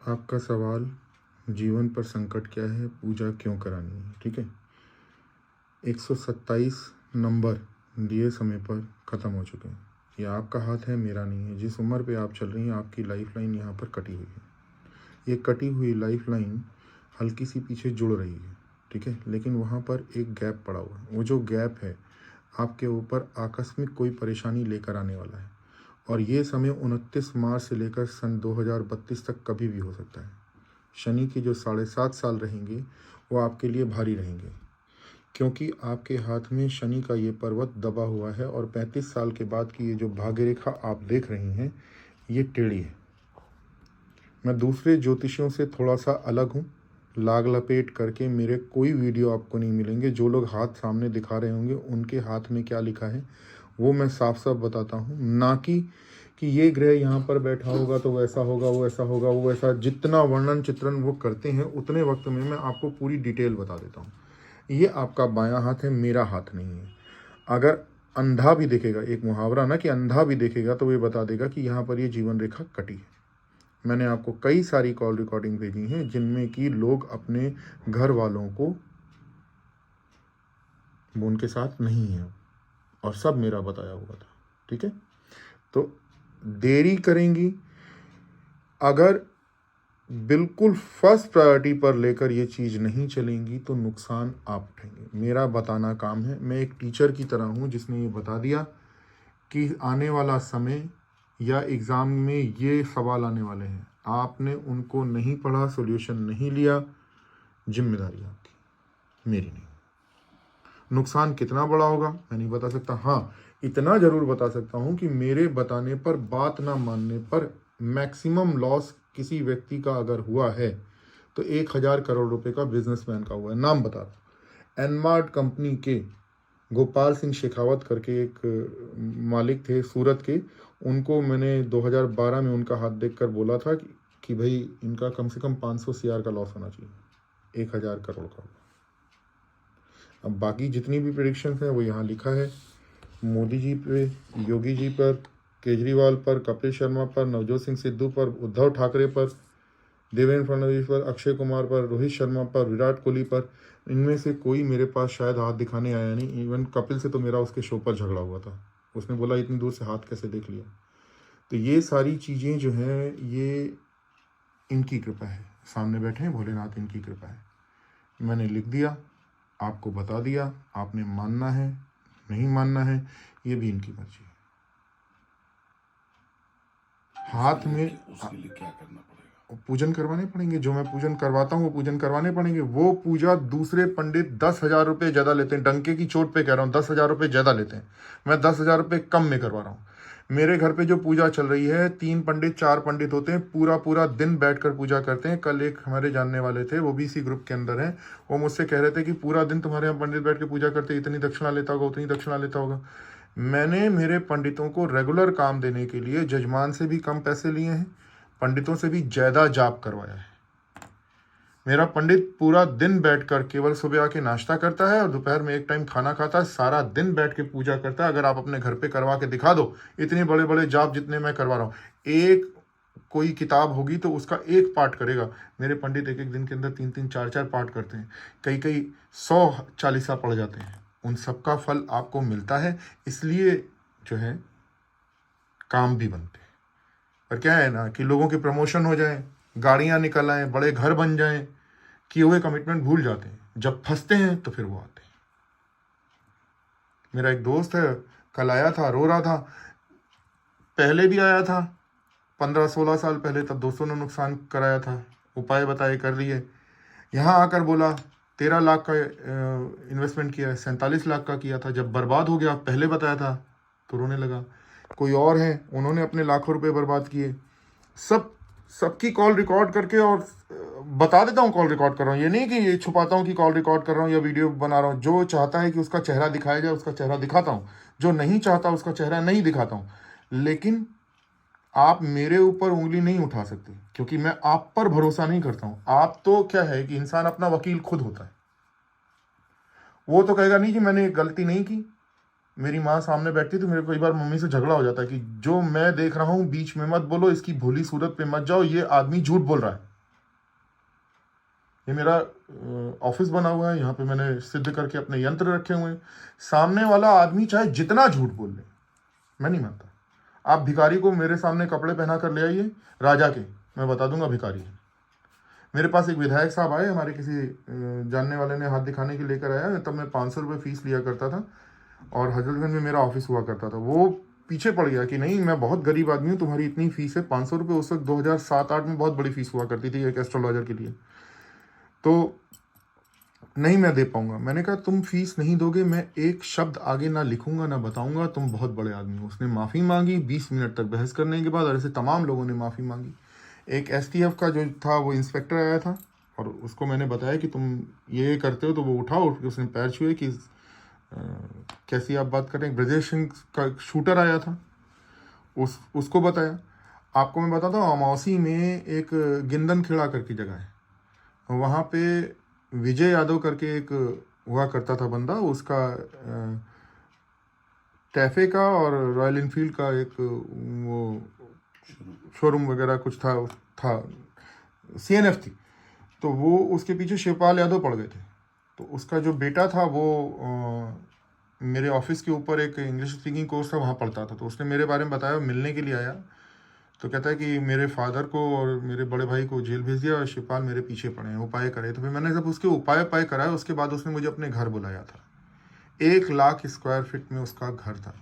आपका सवाल, जीवन पर संकट क्या है, पूजा क्यों करानी है। ठीक है, 127 नंबर दिए समय पर ख़त्म हो चुके हैं। ये आपका हाथ है, मेरा नहीं है। जिस उम्र पे आप चल रही हैं, आपकी लाइफ लाइन यहाँ पर कटी हुई है। ये कटी हुई लाइफ लाइन हल्की सी पीछे जुड़ रही है। ठीक है, लेकिन वहाँ पर एक गैप पड़ा हुआ है। वो जो गैप है, आपके ऊपर आकस्मिक कोई परेशानी लेकर आने वाला है। और ये समय 29 मार्च से लेकर सन 2032 तक कभी भी हो सकता है। शनि के जो 7.5 साल रहेंगे, वो आपके लिए भारी रहेंगे, क्योंकि आपके हाथ में शनि का ये पर्वत दबा हुआ है। और 35 साल के बाद की ये जो भाग्य रेखा आप देख रही हैं, ये टेढ़ी है। मैं दूसरे ज्योतिषियों से थोड़ा सा अलग हूँ। लाग लपेट करके मेरे कोई वीडियो आपको नहीं मिलेंगे। जो लोग हाथ सामने दिखा रहे होंगे, उनके हाथ में क्या लिखा है वो मैं साफ साफ बताता हूँ। ना कि ये ग्रह यहाँ पर बैठा होगा तो वैसा होगा, वो ऐसा होगा, वो ऐसा। जितना वर्णन चित्रण वो करते हैं, उतने वक्त में मैं आपको पूरी डिटेल बता देता हूँ। ये आपका बायां हाथ है, मेरा हाथ नहीं है। अगर अंधा भी देखेगा, एक मुहावरा ना कि अंधा भी देखेगा, तो ये बता देगा कि यहाँ पर ये जीवन रेखा कटी है। मैंने आपको कई सारी कॉल रिकॉर्डिंग भेजी हैं, जिनमें कि लोग अपने घर वालों को, वो उनके साथ नहीं है, और सब मेरा बताया हुआ था। ठीक है, तो देरी करेंगी। अगर बिल्कुल फर्स्ट प्रायोरिटी पर लेकर ये चीज़ नहीं चलेंगी तो नुकसान आप उठेंगे। मेरा बताना काम है। मैं एक टीचर की तरह हूँ जिसने ये बता दिया कि आने वाला समय या एग्ज़ाम में ये सवाल आने वाले हैं, आपने उनको नहीं पढ़ा, सॉल्यूशन नहीं लिया, जिम्मेदारी आपकी, मेरी नहीं। नुकसान कितना बड़ा होगा मैं नहीं बता सकता। हाँ, इतना ज़रूर बता सकता हूँ कि मेरे बताने पर, बात ना मानने पर मैक्सिमम लॉस किसी व्यक्ति का अगर हुआ है तो 1,000 करोड़ रुपए का बिजनेसमैन का हुआ है। नाम बता रहा हूँ। एनमार्ट कंपनी के गोपाल सिंह शेखावत करके एक मालिक थे सूरत के। उनको मैंने 2012 में उनका हाथ देखकर बोला था कि भाई इनका कम से कम 500 CR का लॉस होना चाहिए। 1,000 करोड़ का। अब बाकी जितनी भी प्रेडिक्शंस हैं वो यहाँ लिखा है। मोदी जी पे, योगी जी पर, केजरीवाल पर, कपिल शर्मा पर, नवजोत सिंह सिद्धू पर, उद्धव ठाकरे पर, देवेंद्र फडणवीस पर, अक्षय कुमार पर, रोहित शर्मा पर, विराट कोहली पर, इनमें से कोई मेरे पास शायद हाथ दिखाने आया नहीं। इवन कपिल से तो मेरा उसके शो पर झगड़ा हुआ था। उसने बोला इतनी दूर से हाथ कैसे देख लिया। तो ये सारी चीज़ें जो हैं, ये इनकी कृपा है। सामने बैठे हैं भोलेनाथ, इनकी कृपा है। मैंने लिख दिया, आपको बता दिया, आपने मानना है नहीं मानना है, ये भी इनकी मर्जी है। हाथ में उसके लिए क्या करना पड़ेगा? पूजन करवाने पड़ेंगे। जो मैं पूजन करवाता हूँ वो पूजन करवाने पड़ेंगे। वो पूजा दूसरे पंडित 10,000 रुपये ज़्यादा लेते हैं। डंके की चोट पे कह रहा हूँ, 10,000 रुपये ज़्यादा लेते हैं। मैं 10,000 रुपये कम में करवा रहा हूँ। मेरे घर पे जो पूजा चल रही है, 3 पंडित 4 पंडित होते हैं, पूरा पूरा दिन बैठकर पूजा करते हैं। कल एक हमारे जानने वाले थे, वो भी इसी ग्रुप के अंदर हैं, वो मुझसे कह रहे थे कि पूरा दिन तुम्हारे यहाँ पंडित बैठ के पूजा करते, इतनी दक्षिणा लेता होगा, उतनी दक्षिणा लेता होगा। मैंने मेरे पंडितों को रेगुलर काम देने के लिए जजमान से भी कम पैसे लिए हैं, पंडितों से भी ज़्यादा जाप करवाया है। मेरा पंडित पूरा दिन बैठकर केवल सुबह आके नाश्ता करता है और दोपहर में एक टाइम खाना खाता है। सारा दिन बैठ के पूजा करता है। अगर आप अपने घर पे करवा के दिखा दो, इतने बड़े बड़े जाप जितने मैं करवा रहा हूँ, एक कोई किताब होगी तो उसका एक पाठ करेगा। मेरे पंडित एक एक दिन के अंदर 3-3 4-4 पाठ करते हैं। कई 100 चालीसा पढ़ जाते हैं। उन सबका फल आपको मिलता है, इसलिए जो है काम भी बनते हैं। पर क्या है ना कि लोगों के प्रमोशन हो जाए, गाड़ियां निकल आए, बड़े घर बन जाएं, किए हुए कमिटमेंट भूल जाते हैं। जब फंसते हैं तो फिर वो आते हैं। मेरा एक दोस्त है, कल आया था, रो रहा था। पहले भी आया था 15-16 साल पहले, तब दोस्तों ने नुकसान कराया था, उपाय बताए, कर लिए। यहाँ आकर बोला 13 लाख का इन्वेस्टमेंट किया है, 47 लाख का किया था। जब बर्बाद हो गया, पहले बताया था, तो रोने लगा। कोई और है, उन्होंने अपने लाखों रुपए बर्बाद किए। सबकी कॉल रिकॉर्ड करके और बता देता हूँ कॉल रिकॉर्ड कर रहा हूँ। ये नहीं कि ये छुपाता हूँ कि कॉल रिकॉर्ड कर रहा हूँ या वीडियो बना रहा हूँ। जो चाहता है कि उसका चेहरा दिखाया जाए, उसका चेहरा दिखाता हूँ। जो नहीं चाहता उसका चेहरा नहीं दिखाता हूँ। लेकिन आप मेरे ऊपर उंगली नहीं उठा सकते, क्योंकि मैं आप पर भरोसा नहीं करता हूँ। आप तो क्या है कि इंसान अपना वकील खुद होता है। वो तो कहेगा नहीं कि मैंने गलती नहीं की। मेरी माँ सामने बैठती तो मेरे कई बार मम्मी से झगड़ा हो जाता है कि जो मैं देख रहा हूँ बीच में मत बोलो, इसकी भोली सूरत पे मत जाओ, ये आदमी झूठ बोल रहा है। ये मेरा ऑफिस बना हुआ है, यहाँ पे मैंने सिद्ध करके अपने यंत्र रखे हुए हैं। सामने वाला आदमी चाहे जितना झूठ बोल ले, मैं नहीं मानता। आप भिखारी को मेरे सामने कपड़े पहना कर ले आइए राजा के, मैं बता दूंगा भिखारी है। मेरे पास एक विधायक साहब आए, हमारे किसी जानने वाले ने हाथ दिखाने के लेकर आया, तब मैं 500 रुपये फीस लिया करता था और हजरतगंज में मेरा ऑफिस हुआ करता था। वो पीछे पड़ गया कि नहीं, मैं बहुत गरीब आदमी हूँ, तुम्हारी इतनी फीस है 500 रुपये। उस वक्त 2007-8 में बहुत बड़ी फीस हुआ करती थी एक एस्ट्रोलॉजर के लिए। तो नहीं, मैं दे पाऊंगा। मैंने कहा तुम फीस नहीं दोगे, मैं एक शब्द आगे ना लिखूंगा ना बताऊंगा, तुम बहुत बड़े आदमी हो। उसने माफ़ी मांगी, 20 मिनट तक बहस करने के बाद, और ऐसे तमाम लोगों ने माफ़ी मांगी। एक एसटीएफ का जो था वो इंस्पेक्टर आया था और उसको मैंने बताया कि तुम ये करते हो, तो वो उठा और उसने पैर छुए कि कैसी आप बात कर रहे हैं। ब्रजेश सिंह का शूटर आया था, उसको बताया। आपको मैं बताता हूँ, अमौसी में एक गिंदन खेड़ा करके जगह है, वहाँ पे विजय यादव करके एक हुआ करता था बंदा, उसका टैफे का और रॉयल इनफील्ड का एक वो शोरूम वगैरह कुछ था सीएनएफ थी। तो वो उसके पीछे शिवपाल यादव पड़ गए थे। तो उसका जो बेटा था वो मेरे ऑफिस के ऊपर एक इंग्लिश स्पीकिंग कोर्स था, वहाँ पढ़ता था। तो उसने मेरे बारे में बताया, मिलने के लिए आया। तो कहता है कि मेरे फादर को और मेरे बड़े भाई को जेल भेज दिया और शिवपाल मेरे पीछे पड़े हैं, उपाय करे। तो फिर मैंने जब उसके उपाय कराए, उसके बाद उसने मुझे अपने घर बुलाया था। 1 लाख स्क्वायर फीट में उसका घर था,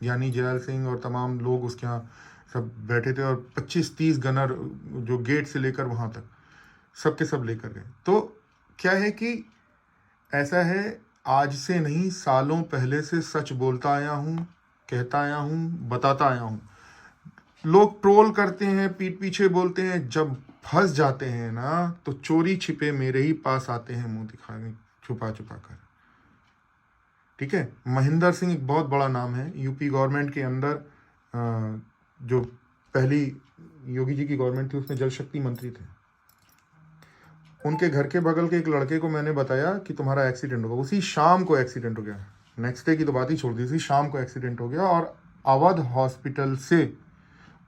यानी जयल सिंह और तमाम लोग उसके यहाँ सब बैठे थे, और 25-30 गनर जो गेट से लेकर वहाँ तक सब के सब लेकर गए। तो क्या है कि ऐसा है, आज से नहीं सालों पहले से सच बोलता आया हूँ, कहता आया हूँ, बताता आया हूँ। लोग ट्रोल करते हैं, पीठ पीछे बोलते हैं, जब फंस जाते हैं ना तो चोरी छिपे मेरे ही पास आते हैं, मुंह दिखाने छुपा छुपा कर। ठीक है, महेंद्र सिंह एक बहुत बड़ा नाम है यूपी गवर्नमेंट के अंदर। जो पहली योगी जी की गवर्नमेंट थी उसमें जल शक्ति मंत्री थे। उनके घर के बगल के एक लड़के को मैंने बताया कि तुम्हारा एक्सीडेंट होगा। उसी शाम को एक्सीडेंट हो गया। नेक्स्ट डे की तो बात ही छोड़ दी, उसी शाम को एक्सीडेंट हो गया और अवध हॉस्पिटल से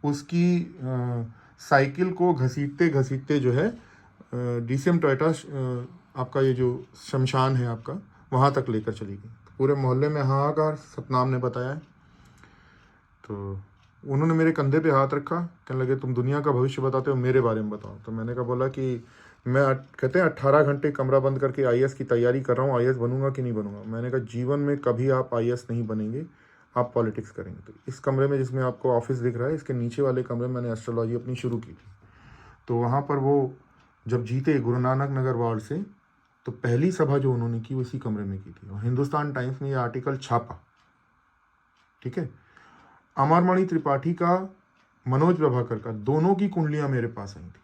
उसकी साइकिल को घसीटते घसीटते जो है डीसीएम टोयोटा आपका ये जो शमशान है आपका, वहाँ तक लेकर चली गई। पूरे मोहल्ले में हाहाकार, सतनाम ने बताया है। तो उन्होंने मेरे कंधे पे हाथ रखा, कहने लगे तुम दुनिया का भविष्य बताते हो, मेरे बारे में बताओ। तो मैंने कहा बोला कि मैं कहते हैं 18 घंटे कमरा बंद करके आईएएस की तैयारी कर रहा हूँ, आईएएस बनूंगा कि नहीं बनूंगा। मैंने कहा जीवन में कभी आप आईएएस नहीं बनेंगे, आप पॉलिटिक्स करेंगे। तो इस कमरे में जिसमें आपको ऑफिस दिख रहा है, इसके नीचे वाले कमरे में मैंने एस्ट्रोलॉजी अपनी शुरू की थी। तो वहाँ पर वो जब जीते गुरु नानक नगर वार्ड से, तो पहली सभा जो उन्होंने की वो इसी कमरे में की थी। और हिंदुस्तान टाइम्स में ये आर्टिकल छापा। ठीक है, अमरमणि त्रिपाठी का, मनोज प्रभाकर का, दोनों की कुंडलियां मेरे पास आई थी।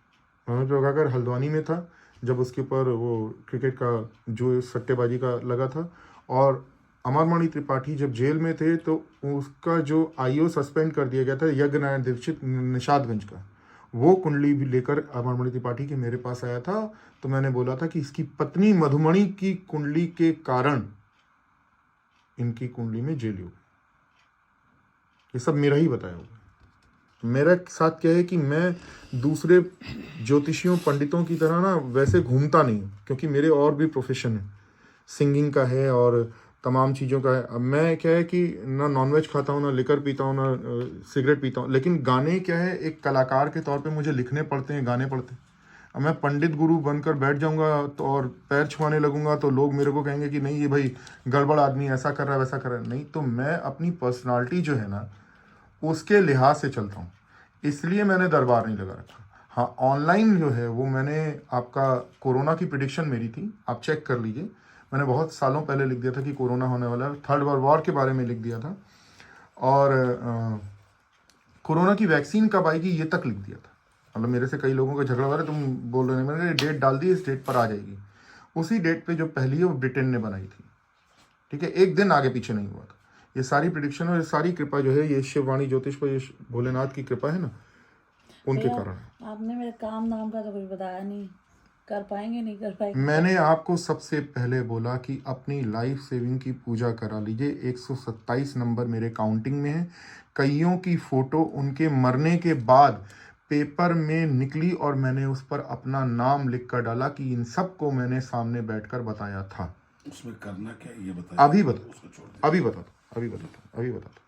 मनोज प्रभाकर हल्द्वानी में था जब उसके ऊपर वो क्रिकेट का जो सट्टेबाजी का लगा था, और अमरमणि त्रिपाठी जब जेल में थे तो उसका जो आईओ सस्पेंड कर दिया गया था, यज्ञ नारायण दीक्षित निषादगंज का, वो कुंडली भी लेकर अमरमणि त्रिपाठी के मेरे पास आया था। तो मैंने बोला था कि इसकी पत्नी मधुमणि की कुंडली के कारण इनकी कुंडली में जेल हो गई। ये सब मेरा ही बताया हुआ। मेरा साथ क्या है कि मैं दूसरे ज्योतिषियों पंडितों की तरह ना वैसे घूमता नहीं, क्योंकि मेरे और भी प्रोफेशन है, सिंगिंग का है और तमाम चीज़ों का है। अब मैं क्या है कि ना नॉनवेज खाता हूँ, ना लिकर पीता हूँ, ना सिगरेट पीता हूँ, लेकिन गाने क्या है, एक कलाकार के तौर पे मुझे लिखने पड़ते हैं, गाने पड़ते हैं। अब मैं पंडित गुरु बनकर बैठ जाऊंगा तो और पैर छुआने लगूंगा तो लोग मेरे को कहेंगे कि नहीं ये भाई गड़बड़ आदमी, ऐसा कर रहा है वैसा कर रहा है। नहीं, तो मैं अपनी पर्सनालिटी जो है ना उसके लिहाज से चलता हूँ, इसलिए मैंने दरबार नहीं लगा रखा। हाँ, ऑनलाइन जो है वो मैंने आपका कोरोना की प्रिडिक्शन मेरी थी, आप चेक कर लीजिए। मैंने बहुत सालों पहले लिख दिया था कि कोरोना होने वाला है, थर्ड वर्ल्ड वॉर के बारे में लिख दिया था, और कोरोना की वैक्सीन कब आएगी ये तक लिख दिया था। मतलब मेरे से कई लोगों का झगड़ा हो रहा है, तुम बोल रहे हैं, मैंने डेट डाल दी, इस डेट पर आ जाएगी। उसी डेट पे जो पहली है वो ब्रिटेन ने बनाई थी। ठीक है, एक दिन आगे पीछे नहीं हुआ था। ये सारी प्रिडिक्शन और ये सारी कृपा जो है, ये शिववाणी ज्योतिष पर, ये भोलेनाथ की कृपा है ना, उनके भैया, कारण। आपने मेरे काम नाम का तो कुछ बताया नहीं, कर पाएंगे नहीं कर पाएंगे? मैंने आपको सबसे पहले बोला कि अपनी लाइफ सेविंग की पूजा करा लीजिए। 127 नंबर मेरे काउंटिंग में है। कईयों की फोटो उनके मरने के बाद पेपर में निकली और मैंने उस पर अपना नाम लिख कर डाला कि इन सबको मैंने सामने बैठकर बताया था। उसमें करना क्या है ये बताइए। अभी बता उसको छोड़ दीजिए। अभी बताता